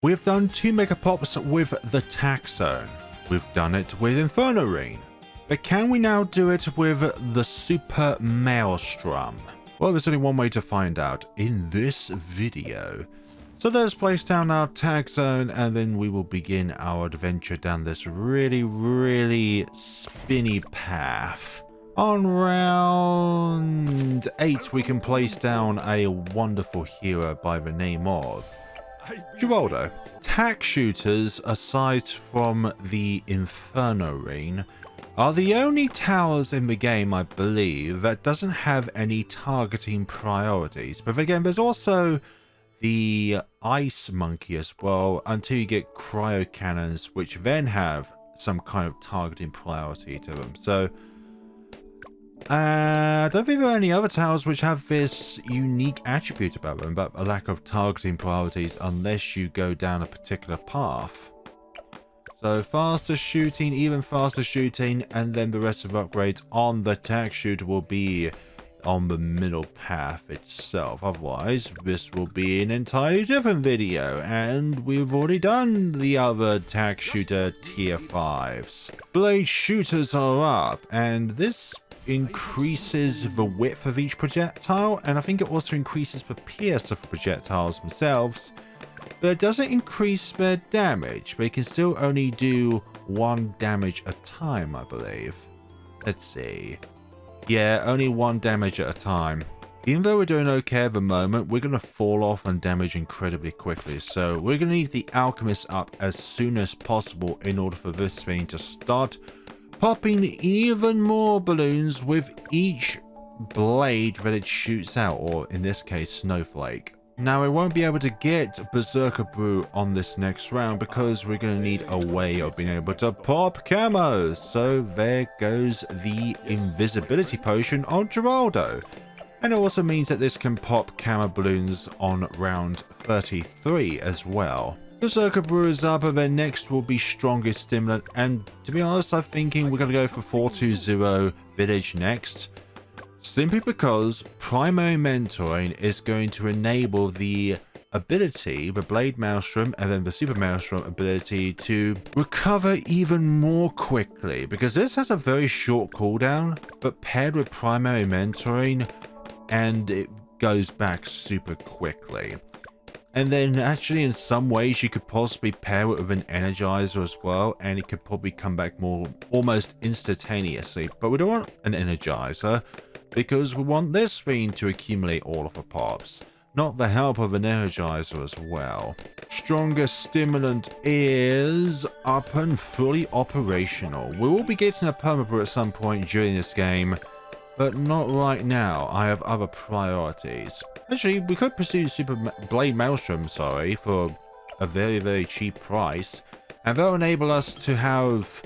We've done 2 Megapops with the Tack Zone. We've done it with Inferno Ring. But can we now do it with the Super Maelstrom? Well, there's only one way to find out in this video. So let's place down our Tack Zone and then we will begin our adventure down this really spinny path. On round 8 we can place down a wonderful hero by the name of Geraldo. Tack Shooters, aside from the Inferno Ring, are the only towers in the game, I believe, that doesn't have any targeting priorities. But again, there's also the Ice Monkey as well, until you get Cryo Cannons, which then have some kind of targeting priority to them. So I don't think there are any other towers which have this unique attribute about them, but a lack of targeting priorities unless you go down a particular path. So faster shooting, even faster shooting, and then the rest of the upgrades on the Tack Shooter will be on the middle path itself. Otherwise, this will be an entirely different video, and we've already done the other Tack Shooter tier 5s. Blade shooters are up, and this increases the width of each projectile, and I think it also increases the pierce of the projectiles themselves, but it doesn't increase their damage. They can still only do 1 damage a time, I believe. Let's see. Yeah, only 1 damage at a time. Even though we're doing okay at the moment, we're going to fall off on damage incredibly quickly, so we're going to need the Alchemist up as soon as possible in order for this thing to start popping even more balloons with each blade that it shoots out, or in this case, Snowflake. Now, we won't be able to get Berserker Brew on this next round because we're going to need a way of being able to pop camos. So there goes the invisibility potion on Geraldo. And it also means that this can pop camo balloons on round 33 as well. Berserker Brew is up, and then next will be Strongest Stimulant, and to be honest, I'm thinking we're going to go for 420 Village next, simply because Primary Mentoring is going to enable the ability, the Blade Maelstrom and then the Super Maelstrom ability, to recover even more quickly, because this has a very short cooldown, but paired with Primary Mentoring, and it goes back super quickly. And then actually in some ways you could possibly pair it with an Energizer as well, and it could probably come back more almost instantaneously. But we don't want an Energizer because we want this thing to accumulate all of the pops, not the help of an Energizer as well. Strongest Stimulant is up and fully operational. We will be getting a Permabrew at some point during this game, but not right now. I have other priorities. Actually, we could pursue Super Blade Maelstrom, for a very cheap price, and that'll enable us to have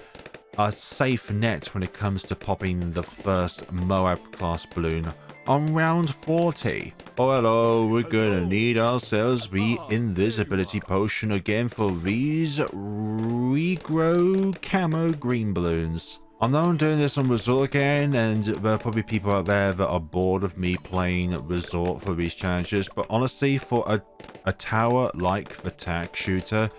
a safe net when it comes to popping the first Moab class balloon on round 40. Oh hello, we're gonna need ourselves the invisibility potion again for these regrow camo green balloons. I know I'm doing this on Resort again, and there are probably people out there that are bored of me playing Resort for these challenges, but honestly, for a tower like the Tack Shooter,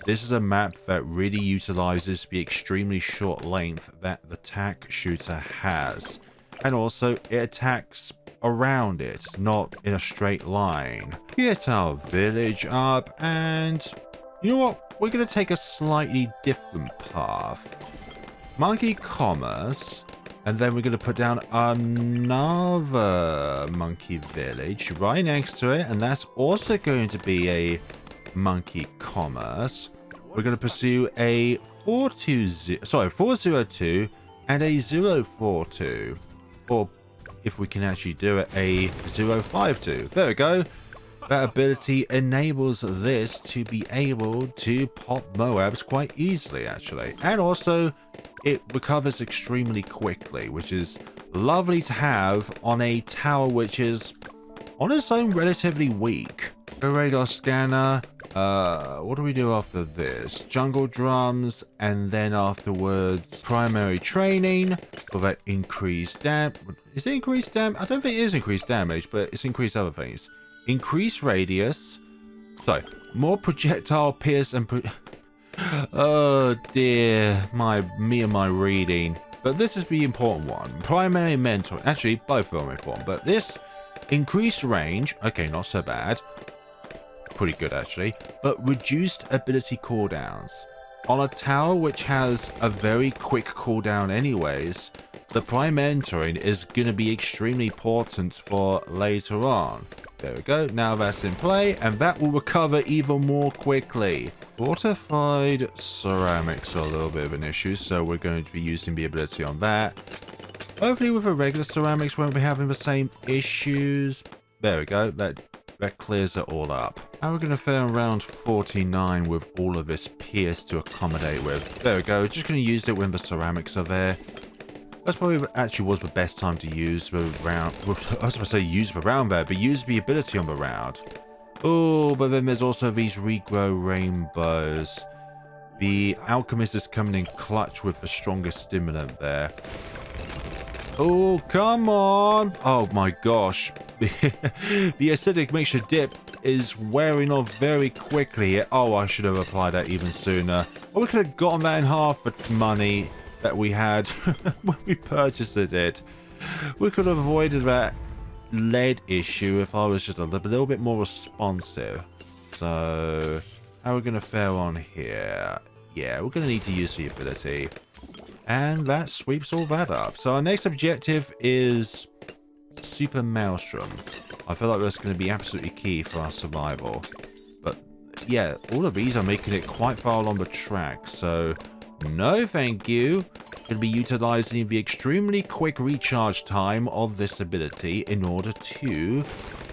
this is a map that really utilizes the extremely short length that the Tack Shooter has. And also, it attacks around it, not in a straight line. Get our village up, and you know what? We're going to take a slightly different path. Monkey Commerce, and then we're going to put down another monkey village right next to it, and that's also going to be a monkey commerce. We're going to pursue a 402 and a 042, or if we can actually do it, a 052. There we go. That ability enables this to be able to pop Moabs quite easily, actually, and also it recovers extremely quickly, which is lovely to have on a tower which is on its own relatively weak. A radar scanner. What do we do after this? Jungle drums, and then afterwards primary training for that increased damage. Is it increased damage? I don't think it is increased damage, but it's increased other things. Increased radius. So more projectile pierce and oh dear, me and my reading. But this is the important one. Primary mentor. Actually, both of them are important. But this increased range. Okay, not so bad. Pretty good, actually. But reduced ability cooldowns. On a tower which has a very quick cooldown anyways, the prime mentoring is going to be extremely important for later on. There we go. Now that's in play, and that will recover even more quickly. Fortified ceramics are a little bit of an issue, so we're going to be using the ability on that. Hopefully with the regular ceramics won't be having the same issues. There we go. That clears it all up. Now we're going to fare around 49 with all of this pierce to accommodate with. There we go. Just going to use it when the ceramics are there. That's probably actually was the best time to use the round. I was going to say use the round there, but use the ability on the round. Oh, but then there's also these regrow rainbows. The alchemist is coming in clutch with the strongest stimulant there. Oh, come on. Oh my gosh. The acidic mixture dip is wearing off very quickly. Oh, I should have applied that even sooner. Or we could have gotten that in half for money that we had when we purchased it. We could have avoided that lead issue if I was just a little bit more responsive. So, how are we going to fare on here? Yeah, we're going to need to use the ability. And that sweeps all that up. So our next objective is Super Maelstrom. I feel like that's going to be absolutely key for our survival. But yeah, all of these are making it quite far along the track. So no thank you. Going to be utilizing the extremely quick recharge time of this ability in order to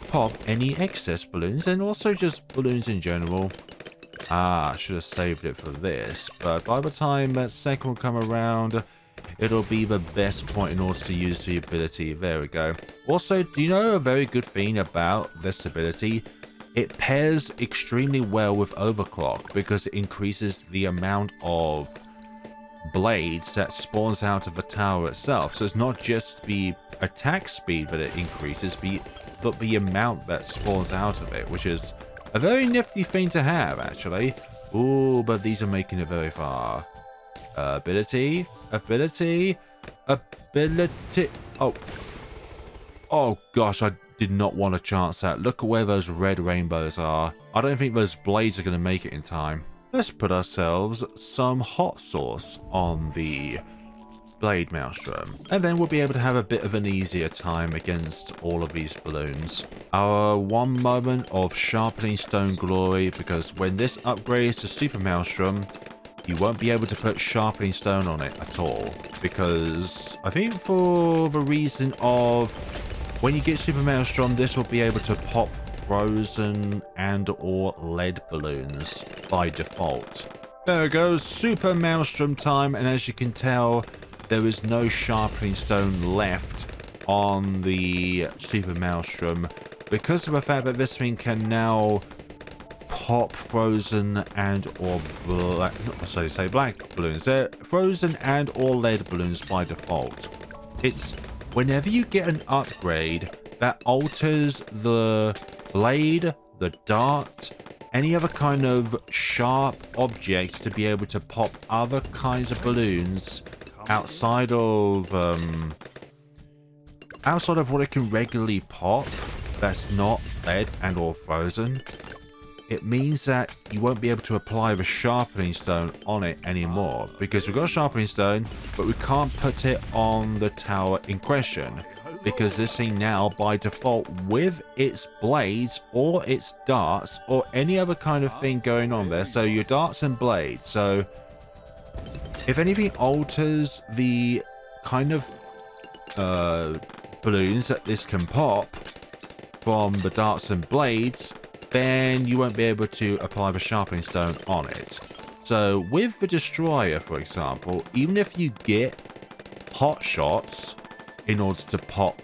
pop any excess balloons and also just balloons in general. Ah, I should have saved it for this, but by the time that second will come around, it'll be the best point in order to use the ability. There we go. Also, do you know a very good thing about this ability? It pairs extremely well with Overclock because it increases the amount of blades that spawns out of the tower itself. So it's not just the attack speed that it increases, but the amount that spawns out of it, which is a very nifty thing to have, actually. Ooh, but these are making it very far. Ability. Oh. Oh, gosh, I did not want to chance that. Look at where those red rainbows are. I don't think those blades are going to make it in time. Let's put ourselves some hot sauce on the Blade Maelstrom, and then we'll be able to have a bit of an easier time against all of these balloons. Our one moment of sharpening stone glory, because when this upgrades to Super Maelstrom, you won't be able to put sharpening stone on it at all, because I think for the reason of when you get Super Maelstrom, this will be able to pop frozen and or lead balloons by default. There it goes, Super Maelstrom time, and as you can tell, there is no sharpening stone left on the Super Maelstrom because of the fact that this thing can now pop frozen and or black, so say black balloons. They're frozen and or lead balloons by default. It's whenever you get an upgrade that alters the blade, the dart, any other kind of sharp object to be able to pop other kinds of balloons outside of what it can regularly pop, that's not lead and or frozen, it means that you won't be able to apply the sharpening stone on it anymore, because we've got a sharpening stone but we can't put it on the tower in question, because this thing now by default with its blades or its darts or any other kind of thing going on there, so your darts and blades, so if anything alters the kind of balloons that this can pop from the darts and blades, then you won't be able to apply the sharpening stone on it. So with the destroyer, for example, even if you get hot shots in order to pop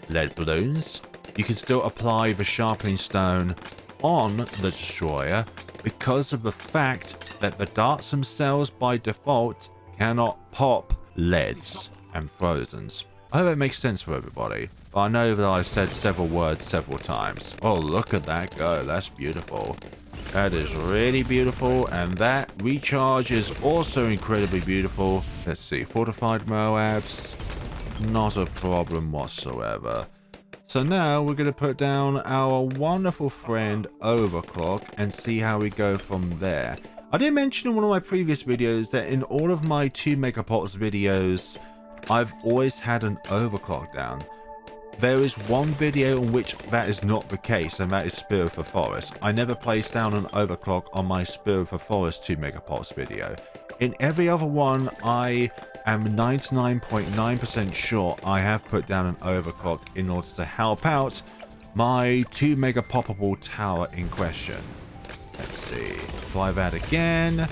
lead balloons, you can still apply the sharpening stone on the destroyer because of the fact that the darts themselves by default cannot pop leads and frozens. I hope it makes sense for everybody, but I know that I said several words several times. Oh, look at that go. That's beautiful. That is really beautiful, and that recharge is also incredibly beautiful. Let's see, fortified Moabs, not a problem whatsoever. So now we're going to put down our wonderful friend Overclock and see how we go from there. I did mention in one of my previous videos that in all of my 2 Megapops videos, I've always had an overclock down. There is one video in which that is not the case, and that is Spirit of the Forest. I never placed down an overclock on my Spirit of the Forest 2 Megapops video. In every other one, I am 99.9% sure I have put down an overclock in order to help out my 2 Megapoppable tower in question. Let's see, try that again.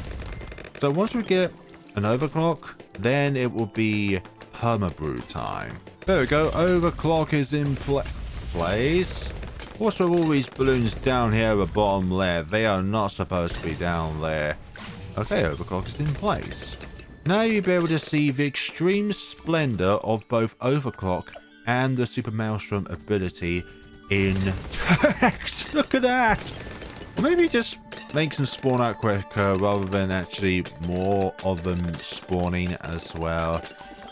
So once we get an overclock, then it will be permabrew time. There we go, overclock is in place. Also, all these balloons down here at the bottom left, they are not supposed to be down there. Okay, overclock is in place. Now you'll be able to see the extreme splendor of both overclock and the Super Maelstrom ability in text. Look at that! Or maybe just makes them spawn out quicker rather than actually more of them spawning as well.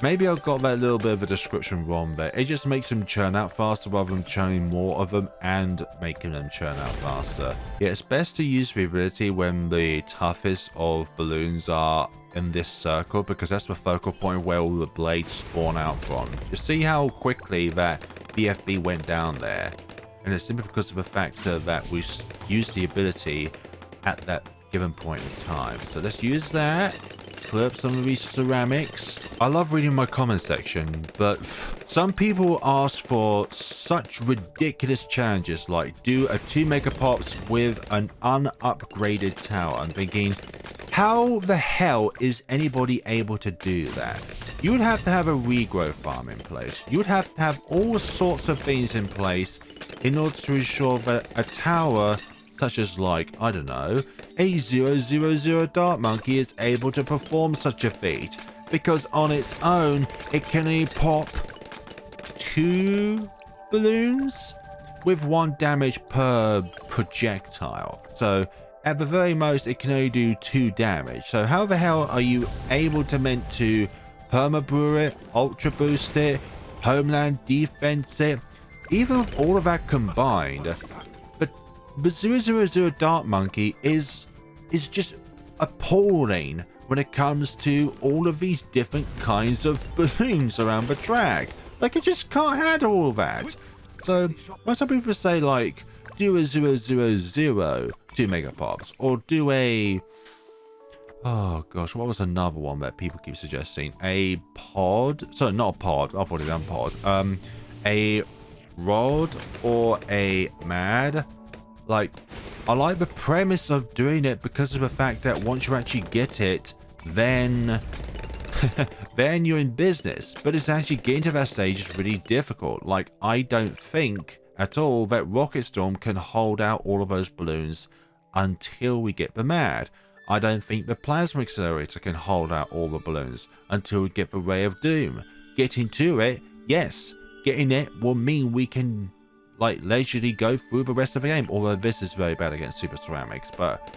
Maybe I've got that little bit of a description wrong there. It just makes them churn out faster rather than churning more of them and making them churn out faster. Yeah, it's best to use the ability when the toughest of balloons are in this circle, because that's the focal point where all the blades spawn out from. You see how quickly that BFB went down there? And it's simply because of the fact that we used the ability at that given point in time. So let's use that. Clear up some of these ceramics. I love reading my comment section, but some people ask for such ridiculous challenges like do a 2 Megapops with an unupgraded tower. I'm thinking, how the hell is anybody able to do that? You would have to have a regrowth farm in place. You would have to have all sorts of things in place in order to ensure that a tower such as, like, I don't know, a 000 Dart Monkey is able to perform such a feat, because on its own it can only pop 2 balloons with 1 damage per projectile. So at the very most it can only do 2 damage. So how the hell are you able to meant to permabrew it, ultra boost it, homeland defense it? Even with all of that combined, the 000 Dart Monkey is just appalling when it comes to all of these different kinds of balloons around the track. Like, it just can't handle all that. So when some people say, like, do a 000 2 Megapops, or do a, oh gosh, what was another one that people keep suggesting? A pod? Sorry, not a pod. I've already done pod. A rod or a mad. Like, I like the premise of doing it because of the fact that once you actually get it, then then you're in business. But it's actually getting to that stage is really difficult. Like, I don't think at all that Rocket Storm can hold out all of those balloons until we get the mad. I don't think the Plasma Accelerator can hold out all the balloons until we get the Ray of Doom. Getting to it, yes. Getting it will mean we can, like, leisurely go through the rest of the game, although this is very bad against Super Ceramics. But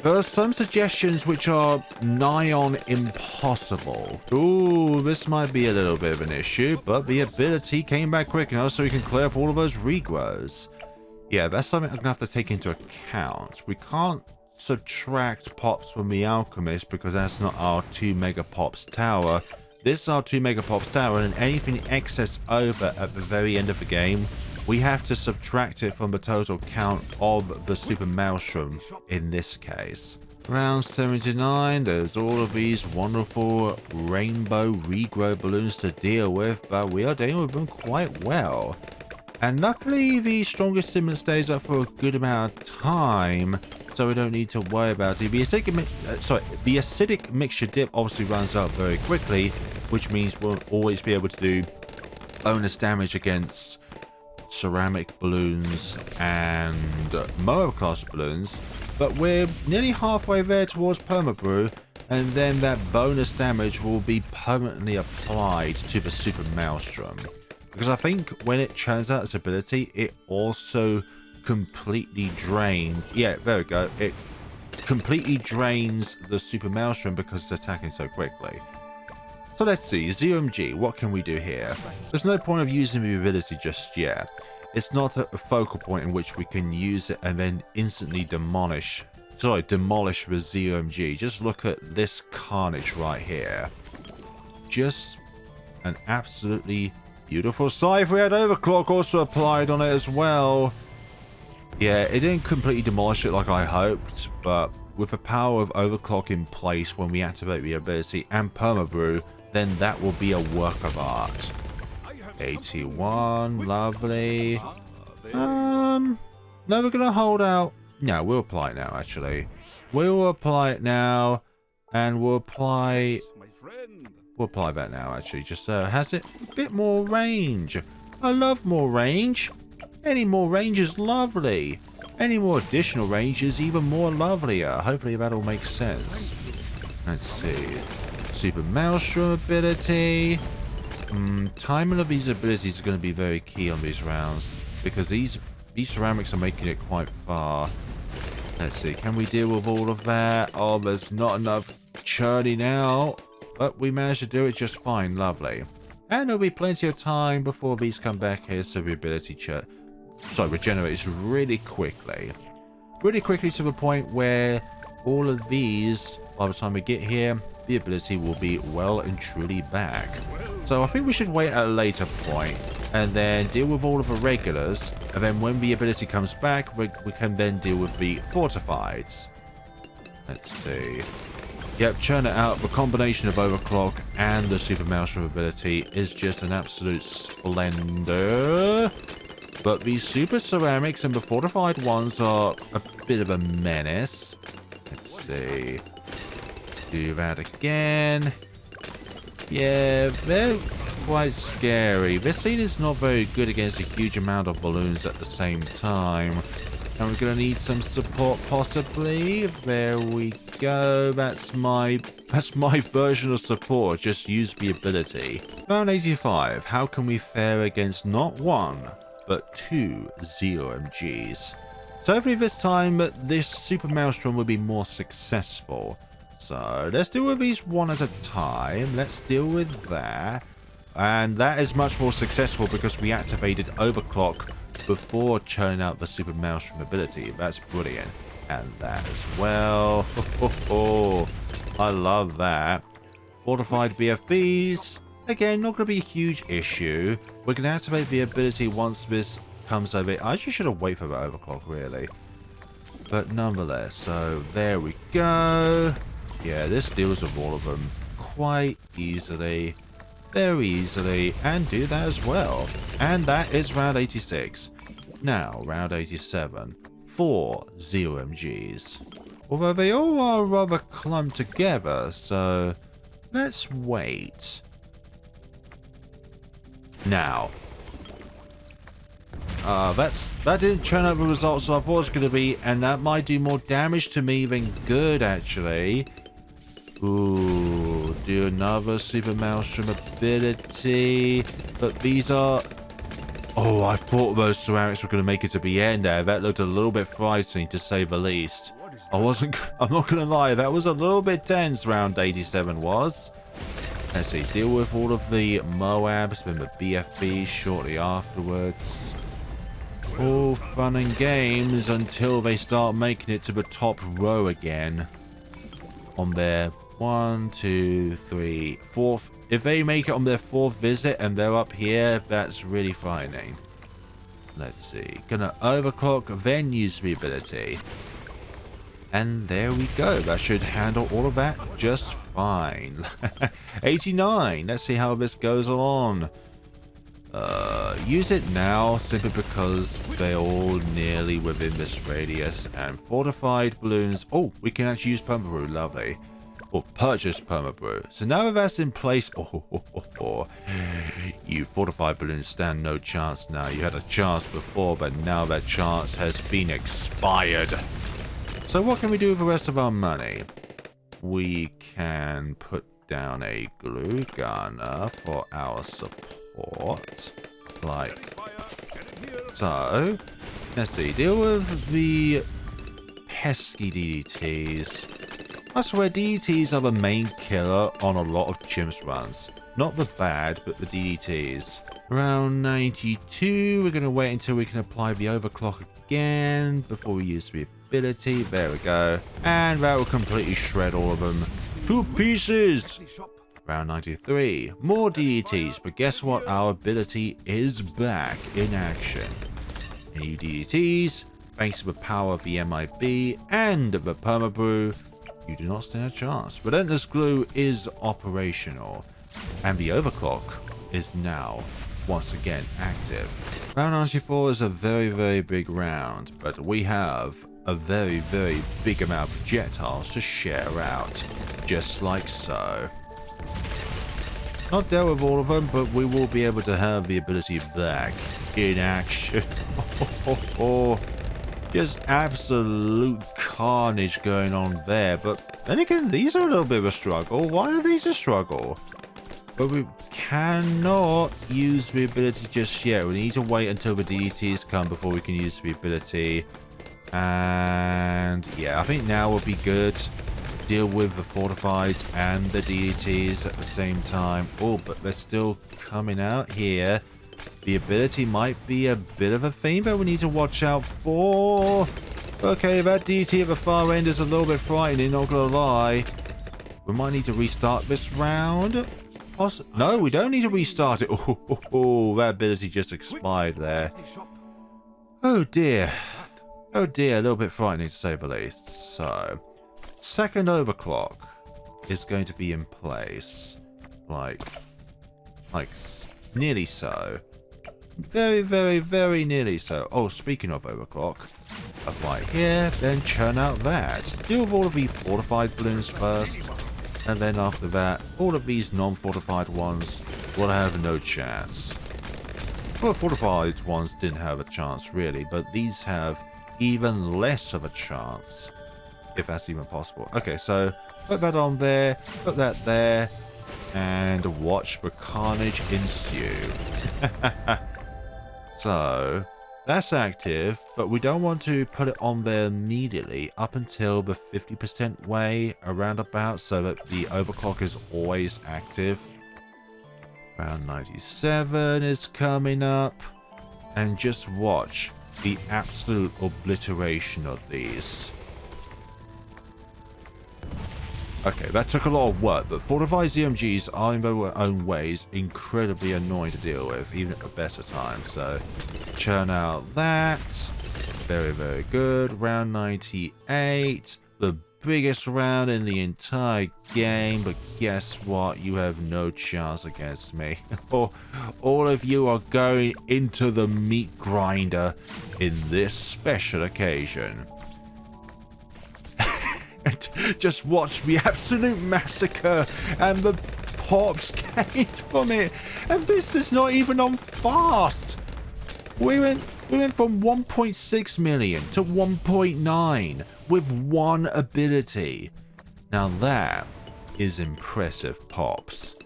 there are some suggestions which are nigh on impossible. Ooh, this might be a little bit of an issue, but the ability came back quick enough so we can clear up all of those regrows. Yeah, that's something I'm gonna have to take into account. We can't subtract pops from the Alchemist because that's not our 2 Megapops tower. This is our 2 Megapops tower, and anything excess over at the very end of the game, we have to subtract it from the total count of the Super Maelstrom in this case. Round 79, there's all of these wonderful rainbow regrow balloons to deal with, but we are dealing with them quite well. And luckily, the strongest stimulant stays up for a good amount of time, so we don't need to worry about it. The acidic mixture dip obviously runs out very quickly, which means we'll always be able to do bonus damage against ceramic balloons and Moab class balloons. But we're nearly halfway there towards permabrew, and then that bonus damage will be permanently applied to the Super Maelstrom. Because I think when it churns out its ability, it also completely drains. Yeah, there we go. It completely drains the Super Maelstrom because it's attacking so quickly. So let's see, ZMG, what can we do here? There's no point of using the ability just yet. It's not a focal point in which we can use it and then instantly demolish the ZMG. Just look at this carnage right here. Just an absolutely beautiful scythe. We had overclock also applied on it as well. Yeah, it didn't completely demolish it like I hoped, but with the power of overclock in place when we activate the ability and permabrew, then that will be a work of art. 81, lovely. No, we're gonna hold out. No, we'll apply it now, actually. We'll apply it now, and we'll apply that now, actually, just so it has it a bit more range. I love more range. Any more range is lovely. Any more additional range is even more lovelier. Hopefully that'll make sense. Let's see. Super Maelstrom ability. Timing of these abilities is going to be very key on these rounds because these ceramics are making it quite far. Let's see. Can we deal with all of that? Oh, there's not enough churning out. But we managed to do it just fine. Lovely. And there'll be plenty of time before these come back here so the ability regenerates really quickly. Really quickly to the point where all of these, by the time we get here, the ability will be well and truly back. So I think we should wait at a later point and then deal with all of the regulars. And then when the ability comes back, we can then deal with the fortifieds. Let's see. Yep, churn it out. The combination of overclock and the Super Maelstrom ability is just an absolute splendor. But these super ceramics and the fortified ones are a bit of a menace. Let's see. Do that again. Yeah, they're quite scary. This scene is not very good against a huge amount of balloons at the same time. And we're going to need some support possibly. There we go. That's my version of support. Just use the ability. Round 85. How can we fare against not one, but two ZOMGs? So hopefully this time this Super Maelstrom will be more successful. So let's deal with these one at a time. Let's deal with that. And that is much more successful because we activated overclock before churning out the Super Maelstrom ability. That's brilliant. And that as well. I love that. Fortified BFBs. Again, not going to be a huge issue. We're going to activate the ability once this comes over. I actually should have waited for the overclock, really. But nonetheless, so there we go. Yeah, this deals with all of them quite easily. Very easily. And do that as well. And that is round 86. Now, round 87. 4 ZOMGs. Although they all are rather clumped together, so let's wait. Now. That didn't turn out the results I thought it was going to be, and that might do more damage to me than good, actually. Ooh, do another Super Maelstrom ability. But these are... Oh, I thought those ceramics were going to make it to the end there. That looked a little bit frightening, to say the least. I'm not going to lie, that was a little bit tense, round 87 was. Let's see, deal with all of the Moabs, then the BFBs shortly afterwards. All fun and games until they start making it to the top row again. On their 1, 2, 3, 4th. If they make it on their 4th visit and they're up here, that's really frightening. Let's see. Gonna overclock, then use the ability. And there we go. That should handle all of that just fine. 89. Let's see how this goes along. Use it now simply because they're all nearly within this radius. And fortified balloons. Oh, we can actually use permabrew. Lovely. Or purchase permabrew. So now that that's in place. You fortified balloons stand no chance now. You had a chance before, but now that chance has been expired. So what can we do with the rest of our money? We can put down a glue gunner for our support. Like so. Let's see. Deal with the pesky DDTs. I swear DDTs are the main killer on a lot of chimps runs. Not the bad, but the DDTs. Around 92, we're going to wait until we can apply the overclock again before we use the ability. There we go. And that will completely shred all of them to pieces. Round 93, more DDTs, but guess what? Our ability is back in action. New DDTs, thanks to the power of the MIB and the Permabrew, you do not stand a chance. Relentless Glue is operational, and the overclock is now once again active. Round 94 is a very big round, but we have a very big amount of projectiles to share out, just like so. Not dealt with all of them, but we will be able to have the ability back in action. Just absolute carnage going on there. But then again, these are a little bit of a struggle. Why are these a struggle? But we cannot use the ability just yet. We need to wait until the DDTs come before we can use the ability. And yeah, I think now will be good. Deal with the fortifieds and the DDTs at the same time. Oh, but they're still coming out here. The ability might be a bit of a thing that we need to watch out for. Okay, that DDT at the far end is a little bit frightening, not gonna lie. We might need to restart this round. No, we don't need to restart it. Oh, that ability just expired there. Oh dear. Oh dear, a little bit frightening to say the least. So, second overclock is going to be in place. Like nearly so. Very nearly so. Oh, speaking of overclock, apply here, then churn out that. Deal with all of the fortified balloons first, and then after that, all of these non-fortified ones will have no chance. Well, fortified ones didn't have a chance really, but these have even less of a chance, if that's even possible. Okay, so put that on there, put that there, and watch the carnage ensue. So, that's active, but we don't want to put it on there immediately up until the 50% way around about, so that the overclock is always active. Round 97 is coming up, and just watch the absolute obliteration of these. Okay, that took a lot of work, but fortified ZMGs are in their own ways incredibly annoying to deal with, even at the better time. So, churn out that. Very good. Round 98. The biggest round in the entire game, but guess what? You have no chance against me. All of you are going into the meat grinder in this special occasion. And just watch the absolute massacre and the pops gained from it. And this is not even on fast. We went from 1.6 million to 1.9 with one ability. Now that is impressive pops.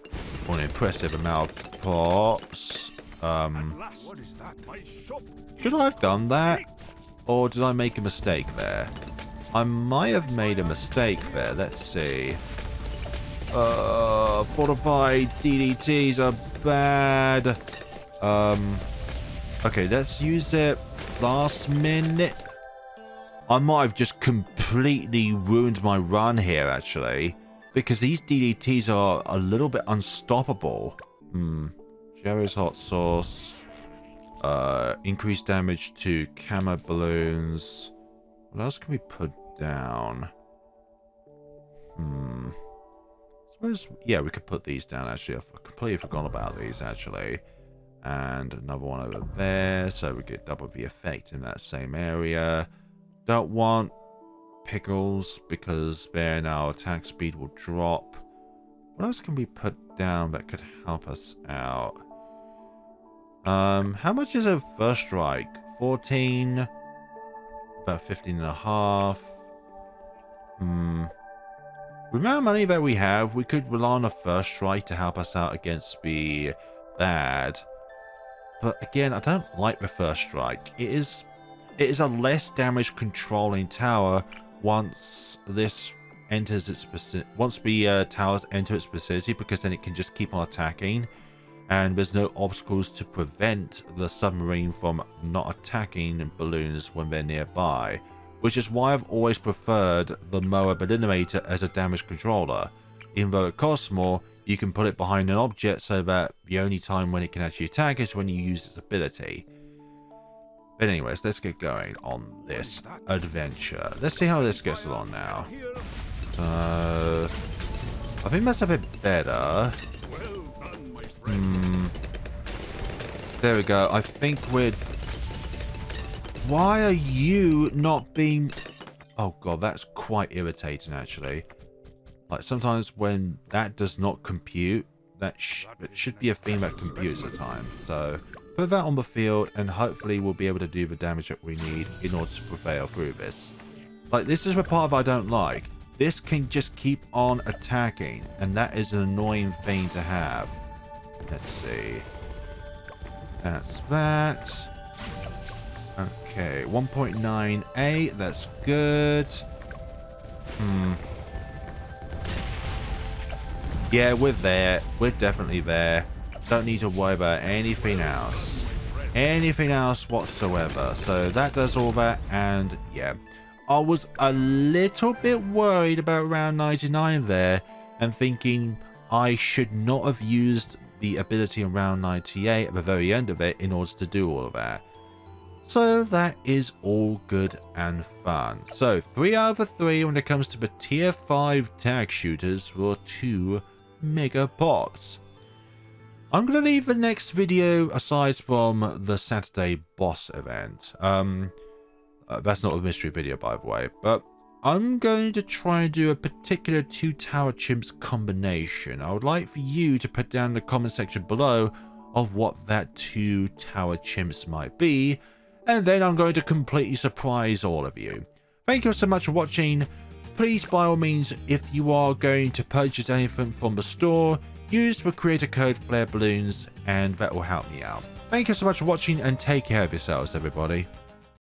Or an impressive amount of pops. Should I have done that? Or did I make a mistake there? I might have made a mistake there. Let's see. Fortified DDTs are bad. Okay, let's use it last minute. I might have just completely ruined my run here, actually. Because these DDTs are a little bit unstoppable. Jerry's hot sauce. Increased damage to camo balloons. What else can we put down? Suppose, yeah, we could put these down, actually. I've completely forgotten about these, actually. And another one over there, so we get double the effect in that same area. Don't want pickles, because then our attack speed will drop. What else can we put down that could help us out? How much is a first strike? 14... About 15 and a half. The amount of money that we have, we could rely on a first strike to help us out against the bad. But again, I don't like the first strike. It is it is a less damage controlling tower once this enters its once the towers enter its vicinity, because then it can just keep on attacking, and there's no obstacles to prevent the submarine from not attacking balloons when they're nearby, which is why I've always preferred the Moab Eliminator as a damage controller. Even though it costs more, you can put it behind an object so that the only time when it can actually attack is when you use its ability. But anyways, let's get going on this adventure. Let's see how this gets along now. So, I think that's a bit better. There we go. I think we're... Why are you not being... Oh god, that's quite irritating actually. Like sometimes when that does not compute, that it should be a thing that computes at times. So put that on the field and hopefully we'll be able to do the damage that we need in order to prevail through this. Like, this is the part I don't like. This can just keep on attacking, and that is an annoying thing to have. Let's see. That's that. Okay, 1.98. That's good. Yeah, we're there. We're definitely there. Don't need to worry about anything else. Anything else whatsoever. So that does all that, and yeah. I was a little bit worried about round 99 there, and thinking I should not have used the ability in round 98 at the very end of it in order to do all of that. So that is all good and fun. So 3 out of 3 when it comes to the tier 5 Tack Shooters were 2 Megapops. I'm going to leave the next video aside from the Saturday boss event. That's not a mystery video, by the way, but I'm going to try and do a particular 2 tower chimps combination. I would like for you to put down in the comment section below of what that 2 tower chimps might be, and then I'm going to completely surprise all of you. Thank you so much for watching. Please, by all means, if you are going to purchase anything from the store, use the creator code Flare Balloons, and that will help me out. Thank you so much for watching, and take care of yourselves, everybody.